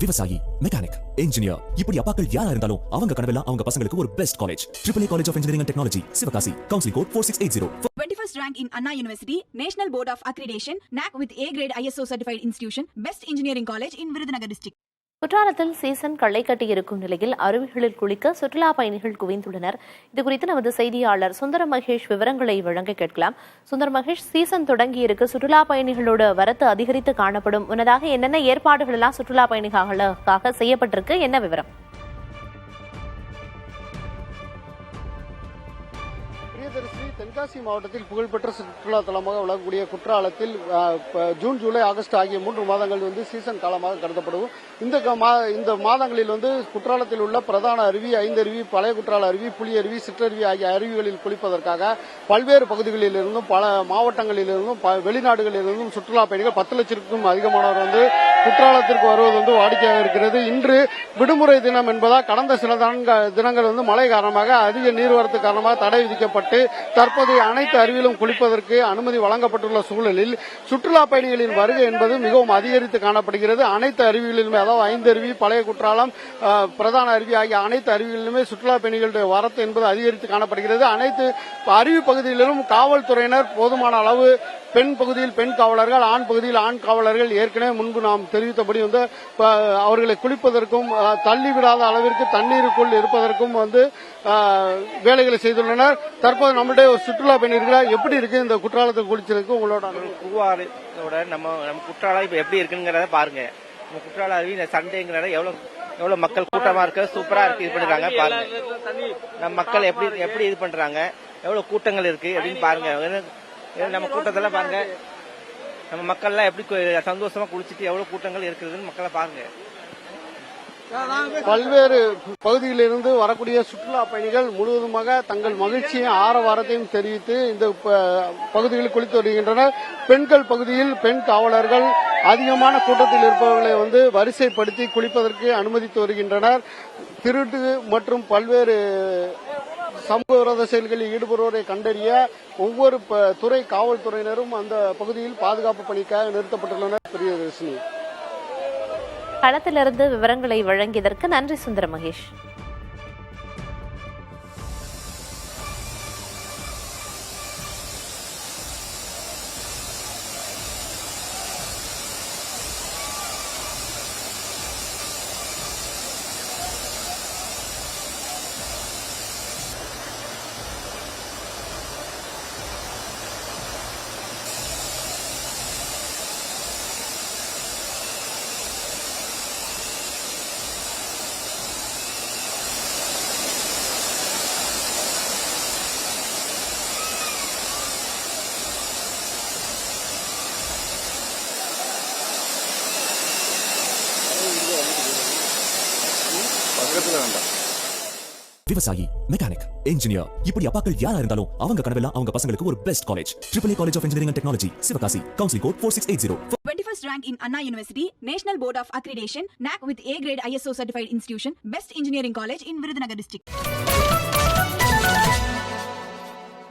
விவசாயி, mechanic, engineer, இப்படி அப்பாக்கள் யாரா இருந்தாலும் அவங்க கனவெல்லாம் அவங்க பசங்களுக்கு ஒரு best college. AAA College of Engineering and Technology, Sivakasi. Counseling code 4680. 21st rank in Anna University, National Board of Accreditation, NAC with A grade ISO certified institution, Best Engineering College in Virudhunagar district. குற்றாலத்தில் season களை கட்டியிருக்கும் நிலையில் அருவிகளில் குளிக்க சுற்றுலா பயணிகள் குவிந்துள்ளனர். இதுகுறித்து நமது செய்தியாளர் சுந்தர மகேஷ் விவரங்களை வழங்க கேட்கலாம். சுந்தர மகேஷ், சீசன் தொடங்கியிருக்கு, சுற்றுலா பயணிகளோட வரத்து அதிகரித்து காணப்படும். முன்னதாக என்னென்ன ஏற்பாடுகள் எல்லாம் சுற்றுலா பயணிகளுக்காக செய்யப்பட்டிருக்கு, என்ன விவரம்? தென்காசி மாவட்டத்தில் புகழ்பெற்ற சுற்றுலா தலமாக விளங்கக்கூடிய குற்றாலத்தில் ஜூன், ஜூலை, ஆகஸ்ட் ஆகிய 3 மாதங்கள் சீசன் காலமாக கருதப்படும். இந்த மாதங்களில் குற்றாலத்தில் உள்ள பிரதான அருவி, ஐந்தருவி, பழைய குற்றால அருவி, புலி அருவி, சிற்றருவி ஆகிய அருவிகளில் குளிப்பதற்காக பல்வேறு பகுதிகளில் இருந்தும் பல மாவட்டங்களில் இருந்தும் வெளிநாடுகளில் இருந்தும் சுற்றுலா பயணிகள் 10 லட்சத்திற்கும் அதிகமானவர் குற்றாலத்திற்கு வருவது வாடிக்கையாக இருக்கிறது. இன்று விடுமுறை தினம் என்பதால் கடந்த சில தினங்கள் மழை காரணமாக அதிக நீர்வரத்து காரணமாக தடை விதிக்கப்பட்டு தற்போது அனைத்து அருவியிலும் குளிப்பதற்கு அனுமதி வழங்கப்பட்டுள்ள சூழலில் சுற்றுலா பயணிகளின் வருகை என்பது மிகவும் அதிகரித்து காணப்படுகிறது. அனைத்து அருவிகளிலுமே, அதாவது ஐந்தருவி, பழைய குற்றாலம், பிரதான அருவி ஆகிய அனைத்து அருவிகளிலுமே சுற்றுலா பயணிகளுடைய வரத்து என்பது அதிகரித்து காணப்படுகிறது. அனைத்து அருவி பகுதிகளிலும் காவல்துறையினர் போதுமான அளவு, பெண் பகுதியில் பெண் காவலர்கள், ஆண் பகுதியில் ஆண் காவலர்கள் ஏற்கனவே முன்பு நாம் தெரிவித்தபடி அவர்களை குளிப்பதற்கும் தள்ளிவிடாத அளவிற்கு தண்ணீருக்குள் இருப்பதற்கும் வேலைகளை செய்துள்ளனர். தற்போது நம்மளுடைய சுற்றுலா பயணிகள் எப்படி இருக்கு இந்த குற்றாலத்துக்கு குளிச்சிருக்கு உங்களோட நம்ம குற்றாலம் இப்ப எப்படி இருக்குங்கிறத பாருங்க. நம்ம குற்றால அருவி இந்த சண்டேங்கிறத எவ்வளவு மக்கள் கூட்டமா இருக்கு, சூப்பரா இருக்கு, இது பண்றாங்க பாருங்க. நம்ம மக்கள் எப்படி இது பண்றாங்க, எவ்வளவு கூட்டங்கள் இருக்கு அப்படின்னு பாருங்க. நம்ம கூட்டத்துல பாருங்க, நம்ம மக்கள் எல்லாம் எப்படி சந்தோஷமா குளிச்சுட்டு எவ்வளவு கூட்டங்கள் இருக்குதுன்னு மக்களை பாருங்க. பல்வேறு பகுதிகளில் இருந்து வரக்கூடிய சுற்றுலா பயணிகள் முழுவதுமாக தங்கள் மகிழ்ச்சியும் ஆரவாரத்தையும் தெரிவித்து இந்த பகுதிகளில் குளித்து வருகின்றனர். பெண்கள் பகுதியில் பெண் காவலர்கள் அதிகமான கூட்டத்தில் இருப்பவர்களை வரிசைப்படுத்தி குளிப்பதற்கு அனுமதித்து வருகின்றனர். திருட்டு மற்றும் பல்வேறு சமூக விரோத செயல்களில் ஈடுபடுவோரை கண்டறிய ஒவ்வொரு துறை காவல்துறையினரும் அந்த பகுதியில் பாதுகாப்பு பணிக்காக நிறுத்தப்பட்டுள்ளனர். பிரியதர்ஷினி, களத்திலிருந்து விவரங்களை வழங்கியதற்கு நன்றி சுந்தர மகேஷ். விவசாயி, மெக்கானிக், இன்ஜினியர், இப்படி அப்பாக்கள் யாரா இருந்தாலும் அவங்க கனவெல்லாம் அவங்க பசங்களுக்கு ஒரு best college. AAA College of Engineering and Technology, Sivakasi. Counseling code 4680. 21st rank in Anna University, National Board of Accreditation, NAC with A grade ISO certified institution, Best Engineering College in Virudhunagar district.